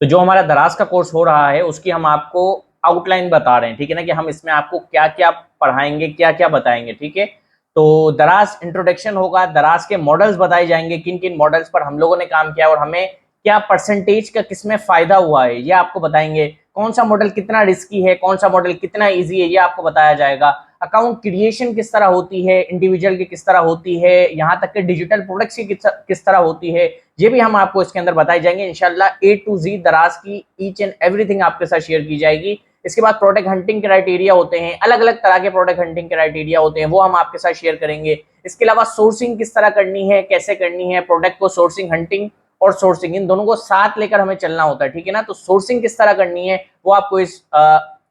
तो जो हमारा दराज का कोर्स हो रहा है उसकी हम आपको आउटलाइन बता रहे हैं, ठीक है ना, कि हम इसमें आपको क्या क्या पढ़ाएंगे, क्या क्या बताएंगे, ठीक है। तो दराज इंट्रोडक्शन होगा, दराज के मॉडल्स बताए जाएंगे, किन किन मॉडल्स पर हम लोगों ने काम किया और हमें क्या परसेंटेज का किसमें फायदा हुआ है ये आपको बताएंगे। कौन सा मॉडल कितना रिस्की है, कौन सा मॉडल कितना इजी है ये आपको बताया जाएगा। अकाउंट क्रिएशन किस तरह होती है, इंडिविजुअल की किस तरह होती है, यहाँ तक कि डिजिटल प्रोडक्ट्स की किस तरह होती है, ये भी हम आपको इसके अंदर बताए जाएंगे इंशाल्लाह। ए टू जी दराज की ईच एंड एवरीथिंग आपके साथ शेयर की जाएगी। इसके बाद प्रोडक्ट हंटिंग क्राइटेरिया होते हैं, अलग अलग तरह के प्रोडक्ट हंटिंग क्राइटेरिया होते हैं, वो हम आपके साथ शेयर करेंगे। इसके अलावा सोर्सिंग किस तरह करनी है, कैसे करनी है, प्रोडक्ट को सोर्सिंग, हंटिंग और सोर्सिंग इन दोनों को साथ लेकर हमें चलना होता है, ठीक है ना। तो सोर्सिंग किस तरह करनी है वो आपको इस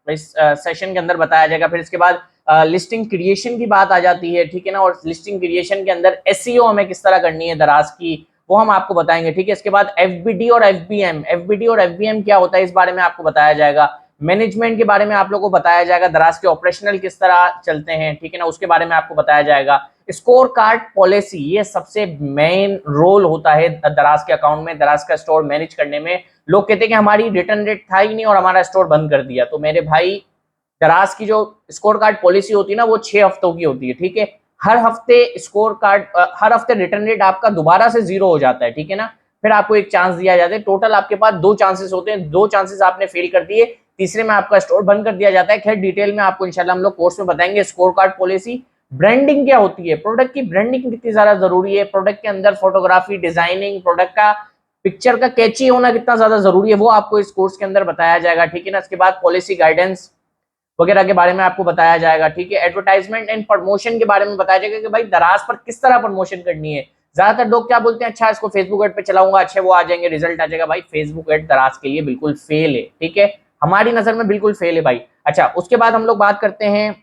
सेशन के अंदर बताया जाएगा। फिर इसके बाद लिस्टिंग क्रिएशन की बात आ जाती है, ठीक है ना, और लिस्टिंग क्रिएशन के अंदर एसईओ हमें किस तरह करनी है दराज की, वो हम आपको बताएंगे, ठीक है। इसके बाद एफबीडी और एफबीएम, एफबीडी और एफबीएम क्या होता है इस बारे में आपको बताया जाएगा। मैनेजमेंट के बारे में आप लोगों को बताया जाएगा, दराज के ऑपरेशनल किस तरह चलते हैं, ठीक है ना, उसके बारे में आपको बताया जाएगा। स्कोर कार्ड पॉलिसी, ये सबसे मेन रोल होता है दराज के अकाउंट में, दराज का स्टोर मैनेज करने में। लोग कहते हैं कि हमारी रिटर्न रेट था ही नहीं और हमारा स्टोर बंद कर दिया। तो मेरे भाई, दराज की जो स्कोर कार्ड पॉलिसी होती है ना वो 6 हफ्तों की होती है, ठीक है। हर हफ्ते स्कोर कार्ड, हर हफ्ते रिटर्न रेट आपका दोबारा से 0 हो जाता है, ठीक है ना। फिर आपको एक चांस दिया जाता है, टोटल आपके पास 2 चांसेस होते हैं, 2 चांसेस आपने फेल कर दिए, तीसरे में आपका स्टोर बंद कर दिया जाता है। खैर डिटेल में आपको इंशाल्लाह हम लोग कोर्स में बताएंगे स्कोर कार्ड पॉलिसी। ब्रांडिंग क्या होती है, प्रोडक्ट की ब्रांडिंग कितनी ज्यादा जरूरी है, प्रोडक्ट के अंदर फोटोग्राफी, डिजाइनिंग, प्रोडक्ट का पिक्चर का कैची होना कितना ज्यादा जरूरी है, वो आपको इस कोर्स के अंदर बताया जाएगा, ठीक है ना। इसके बाद पॉलिसी गाइडेंस वगैरह के बारे में आपको बताया जाएगा, ठीक है। एडवर्टाइजमेंट एंड प्रमोशन के बारे में बताया जाएगा कि भाई दराज पर किस तरह प्रमोशन करनी है। ज्यादातर लोग क्या बोलते हैं, अच्छा इसको फेसबुक एड पे चलाऊंगा, अच्छे वो आ जाएंगे, रिजल्ट आ जाएगा। भाई फेसबुक एड दराज के लिए बिल्कुल फेल है, ठीक है, हमारी नजर में बिल्कुल फेल है भाई। अच्छा, उसके बाद हम लोग बात करते हैं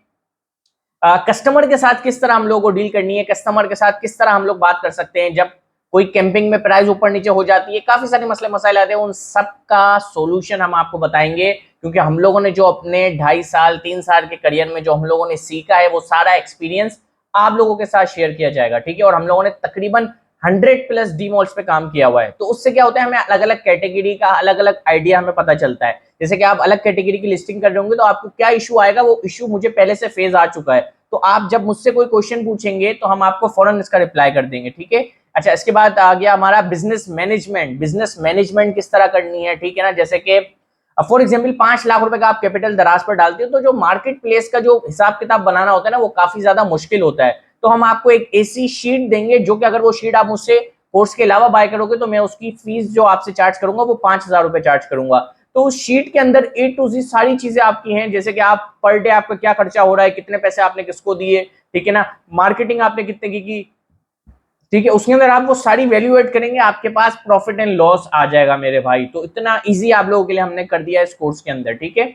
कस्टमर के साथ किस तरह हम लोगों को डील करनी है, कस्टमर के साथ किस तरह हम लोग बात कर सकते हैं जब कोई कैंपिंग में प्राइस ऊपर नीचे हो जाती है, काफी सारे मसले मसाइल आते हैं, उन सब का सोल्यूशन हम आपको बताएंगे। क्योंकि हम लोगों ने जो अपने 2.5 साल 3 साल के करियर में जो हम लोगों ने सीखा है वो सारा एक्सपीरियंस आप लोगों के साथ शेयर किया जाएगा, ठीक है। और हम लोगों ने तकरीबन 100+ डी मॉल्स पे काम किया हुआ है, तो उससे क्या होता है हमें अलग अलग कैटेगरी का अलग अलग आइडिया हमें पता चलता है। जैसे कि आप अलग कैटेगरी की लिस्टिंग कर रहे होंगे तो आपको क्या इशू आएगा, वो इशू मुझे पहले से फेज आ चुका है, तो आप जब मुझसे कोई क्वेश्चन पूछेंगे तो हम आपको फौरन इसका रिप्लाई कर देंगे, ठीक है। अच्छा, इसके बाद आ गया हमारा बिजनेस मैनेजमेंट। बिजनेस मैनेजमेंट किस तरह करनी है, ठीक है ना। जैसे कि फॉर एग्जाम्पल 5 लाख रुपए का आप कैपिटल दराज पर डालते हो, तो जो मार्केट प्लेस का जो हिसाब किताब बनाना होता है ना वो काफी ज्यादा मुश्किल होता है। तो हम आपको एक ऐसी शीट देंगे जो कि अगर वो शीट आप मुझसे कोर्स के अलावा बाय करोगे तो मैं उसकी फीस जो आपसे चार्ज करूंगा वो 5,000 रुपए चार्ज करूंगा। तो उस शीट के अंदर ए टू जी सारी चीजें आपकी हैं, जैसे कि आप पर डे आपका क्या खर्चा हो रहा है, कितने पैसे आपने किसको दिए, ठीक है ना, मार्केटिंग आपने कितने की, ठीक है, उसके अंदर आप वो सारी वैल्यू एड करेंगे, आपके पास प्रॉफिट एंड लॉस आ जाएगा मेरे भाई। तो इतना इजी आप लोगों के लिए हमने कर दिया इस कोर्स के अंदर, ठीक है।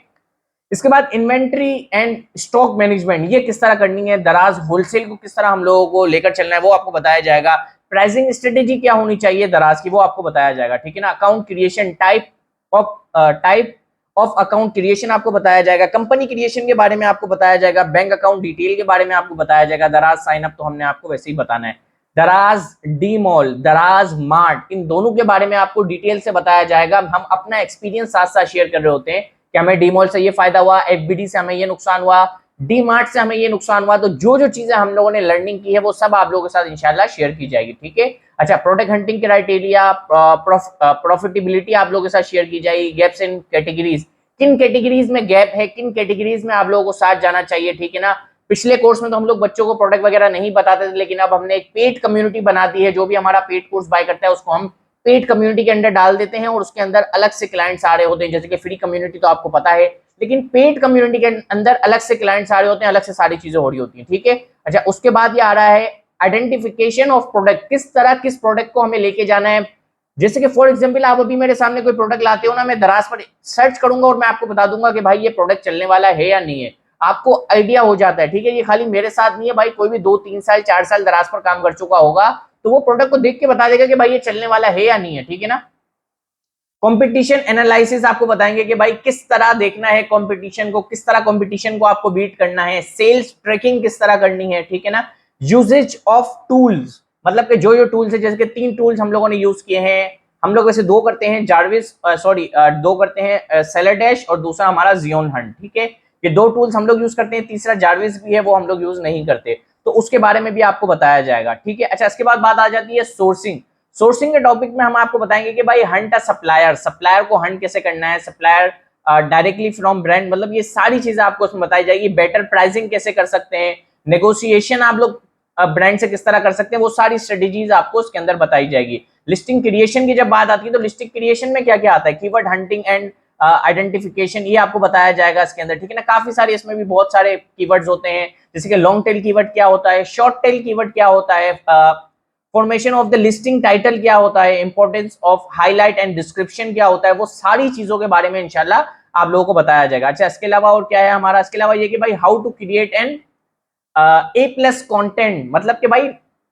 इसके बाद इन्वेंट्री एंड स्टॉक मैनेजमेंट, ये किस तरह करनी है, दराज होलसेल को किस तरह हम लोगों को लेकर चलना है वो आपको बताया जाएगा। प्राइसिंग स्ट्रेटेजी क्या होनी चाहिए दराज की वो आपको बताया जाएगा, ठीक है ना। Account creation, type of account creation आपको बताया जाएगा। कंपनी क्रिएशन के बारे में आपको बताया जाएगा। बैंक अकाउंट डिटेल के बारे में आपको बताया जाएगा। दराज साइन अप तो हमने आपको वैसे ही बताना है। दराज डी मॉल, दराज मार्ट, इन दोनों के बारे में आपको डिटेल से बताया जाएगा। हम अपना एक्सपीरियंस साथ साथ शेयर कर रहे होते हैं कि हमें डी मॉल से ये फायदा हुआ, एफबीडी से हमें ये नुकसान हुआ, डी मार्ट से हमें ये नुकसान हुआ। तो जो जो चीजें हम लोगों ने लर्निंग की है वो सब आप लोगों के साथ इंशाल्लाह शेयर की जाएगी, ठीक है। अच्छा, प्रोडक्ट हंटिंग क्राइटेरिया, प्रॉफिटेबिलिटी आप लोगों के साथ शेयर की जाएगी। गैप्स इन कैटेगरीज, किन कैटेगरीज में गैप है, किन कैटेगरीज में आप लोगों को साथ जाना चाहिए, ठीक है ना। पिछले कोर्स में तो हम लोग बच्चों को प्रोडक्ट वगैरह नहीं बताते थे, लेकिन अब हमने एक पेड कम्युनिटी बना दी है। जो भी हमारा पेड कोर्स बाय करता है उसको हम पेड कम्युनिटी के अंदर डाल देते हैं और उसके अंदर अलग से क्लाइंट्स आ रहे होते हैं। जैसे कि फ्री कम्युनिटी तो आपको पता है, लेकिन पेड कम्युनिटी के अंदर अलग से क्लाइंट्स आ रहे होते हैं, अलग से सारी चीजें हो रही होती हैं, ठीक है। अच्छा, उसके बाद ये आ रहा है आइडेंटिफिकेशन ऑफ प्रोडक्ट, किस तरह किस प्रोडक्ट को हमें लेके जाना है। जैसे कि फॉर एग्जांपल आप अभी मेरे सामने कोई प्रोडक्ट लाते हो ना, मैं दराज पर सर्च करूंगा और मैं आपको बता दूंगा कि भाई ये प्रोडक्ट चलने वाला है या नहीं है, आपको आइडिया हो जाता है, ठीक है। ये खाली मेरे साथ नहीं है भाई, कोई भी 2 3 साल 4 साल दराज पर काम कर चुका होगा तो वो प्रोडक्ट को देख के बता देगा कि भाई ये चलने वाला है या नहीं है, ठीक है ना। कंपटीशन एनालिसिस आपको बताएंगे कि भाई किस तरह देखना है कंपटीशन को, किस तरह कंपटीशन को आपको बीट करना है। सेल्स ट्रैकिंग किस तरह करनी है, ठीक है ना। यूजेज ऑफ टूल्स, मतलब कि जो जो टूल्स है, जैसे कि 3 टूल्स हम लोगों ने यूज किए हैं, हम लोग वैसे दो करते हैं, जार्विस दो करते हैं सेलेडैश और दूसरा हमारा जियोन हंट, ठीक है। ये दो टूल्स हम लोग यूज करते हैं, तीसरा जार्विस भी है वो हम लोग यूज नहीं करते, तो उसके बारे में भी आपको बताया जाएगा, ठीक है। अच्छा, इसके बाद बात आ जाती है सोर्सिंग। सोर्सिंग के टॉपिक में हम आपको बताएंगे कि भाई हंट अ सप्लायर, सप्लायर को हंट कैसे करना है, सप्लायर डायरेक्टली फ्रॉम ब्रांड, मतलब ये सारी चीजें आपको उसमें बताई जाएगी। बेटर प्राइसिंग कैसे कर सकते हैं, नेगोशिएशन आप लोग ब्रांड से किस तरह कर सकते हैं, वो सारी स्ट्रेटेजीज आपको उसके अंदर बताई जाएगी। लिस्टिंग क्रिएशन की जब बात आती है तो लिस्टिंग क्रिएशन में क्या क्या आता है, कीवर्ड हंटिंग एंड आइडेंटिफिकेशन, ये आपको बताया जाएगा इसके अंदर, ठीक है ना। काफी सारे इसमें भी बहुत सारे कीवर्ड्स होते हैं, जैसे कि लॉन्ग टेल कीवर्ड क्या होता है, शॉर्ट टेल कीवर्ड क्या होता है, formation of the listing title क्या होता है, importance of highlight and description क्या होता है, वो सारी चीजों के बारे में इंशाल्लाह आप लोगों को बताया जाएगा। अच्छा, इसके अलावा और क्या है हमारा, इसके अलावा ये कि भाई how to create an A+ content, मतलब कि भाई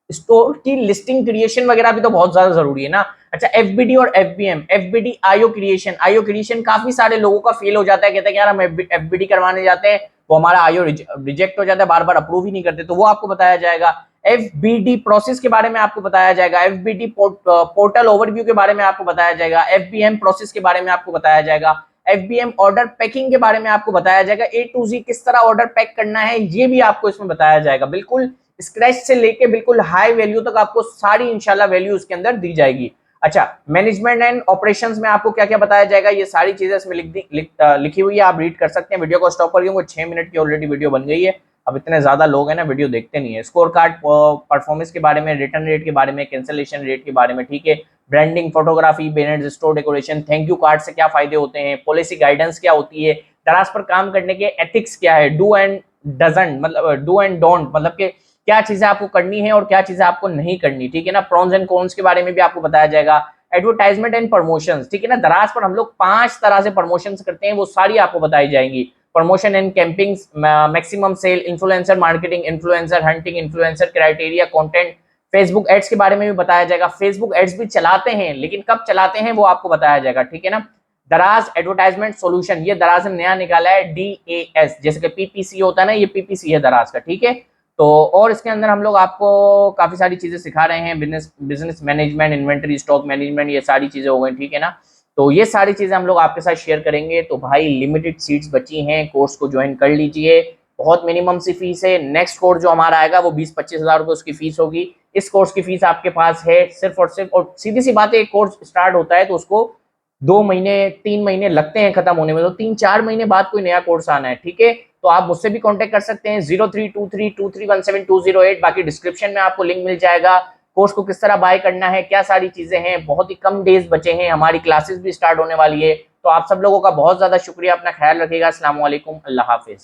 स्टोर की लिस्टिंग क्रिएशन वगैरह भी तो बहुत ज्यादा जरूरी है ना। अच्छा, FBD और FBM, FBD आईओ क्रिएशन काफी सारे लोगों का फेल हो जाता है, कहते हैं कि यार हम FBD करवाने जाते हैं, वो हमारा आईओ रिजेक्ट हो जाता है, बार बार अप्रूव ही नहीं करते, तो वो आपको बताया जाएगा। FBD प्रोसेस के बारे में आपको बताया जाएगा, FBD पोर्टल ओवरव्यू के बारे में आपको बताया जाएगा, FBM प्रोसेस के बारे में आपको बताया जाएगा, FBM ऑर्डर पैकिंग के बारे में आपको बताया जाएगा, A to Z किस तरह ऑर्डर पैक करना है ये भी आपको इसमें बताया जाएगा। बिल्कुल स्क्रैच से लेके बिल्कुल हाई वैल्यू तक आपको सारी इंशाल्लाह वैल्यू उसके अंदर दी जाएगी। अच्छा, मैनेजमेंट एंड ऑपरेशंस में आपको क्या क्या बताया जाएगा, ये सारी चीजें इसमें लिखी हुई है, आप रीड कर सकते हैं। वीडियो को स्टॉप कर दूंगा, 6 मिनट की ऑलरेडी वीडियो बन गई है, अब इतने ज्यादा लोग हैं ना वीडियो देखते नहीं है। स्कोर कार्ड परफॉर्मेंस के बारे में, रिटर्न रेट के बारे में, कैंसिलेशन रेट के बारे में, ठीक है। Branding, photography, banners, store decoration, thank you card से क्या फायदे होते हैं, पॉलिसी गाइडेंस क्या होती है, दराज पर काम करने के एथिक्स क्या है, डू एंड डजंट मतलब डू एंड डोंट, मतलब कि क्या चीजें आपको करनी है और क्या चीजें आपको नहीं करनी, ठीक है ना। प्रॉन्स एंड कॉन्स के बारे में भी आपको बताया जाएगा। एडवर्टाइजमेंट एंड प्रमोशंस, ठीक है ना, दराज पर हम लोग 5 तरह से प्रमोशंस करते हैं, वो सारी आपको बताई जाएंगी। Promotion and campaigns, maximum sale, influencer marketing, influencer hunting, influencer criteria, content, Facebook ads के बारे में भी बताया जाएगा। फेसबुक एड्स भी चलाते हैं, लेकिन कब चलाते हैं वो आपको बताया जाएगा, ठीक है ना। दराज एडवर्टाइजमेंट सॉल्यूशन, ये दराज ने नया निकाला है, DAS, जैसे कि PPC होता है ना, ये PPC है दराज का, ठीक है। तो और इसके अंदर हम लोग आपको काफी सारी चीजें सिखा रहे हैं, business management, inventory, stock management, ये सारी चीजें हो गई, ठीक है ना। तो ये सारी चीजें हम लोग आपके साथ शेयर करेंगे। तो भाई लिमिटेड सीट्स बची हैं, कोर्स को ज्वाइन कर लीजिए, बहुत मिनिमम सी फीस है। नेक्स्ट कोर्स जो हमारा आएगा वो 20-25 हजार रुपए उसकी फीस होगी। इस कोर्स की फीस आपके पास है सिर्फ और सिर्फ, और सीधी सी बात है, एक कोर्स स्टार्ट होता है तो उसको 2 महीने 3 महीने लगते हैं खत्म होने में, तो 3-4 महीने बाद कोई नया कोर्स आना है, ठीक है। तो आप मुझसे भी कांटेक्ट कर सकते हैं 032323172208, बाकी डिस्क्रिप्शन में आपको लिंक मिल जाएगा। कोर्स को किस तरह बाय करना है, क्या सारी चीजें हैं, बहुत ही कम डेज बचे हैं, हमारी क्लासेस भी स्टार्ट होने वाली है। तो आप सब लोगों का बहुत ज्यादा शुक्रिया, अपना ख्याल रखिएगा। अस्सलाम वालेकुम, अल्लाह हाफिज।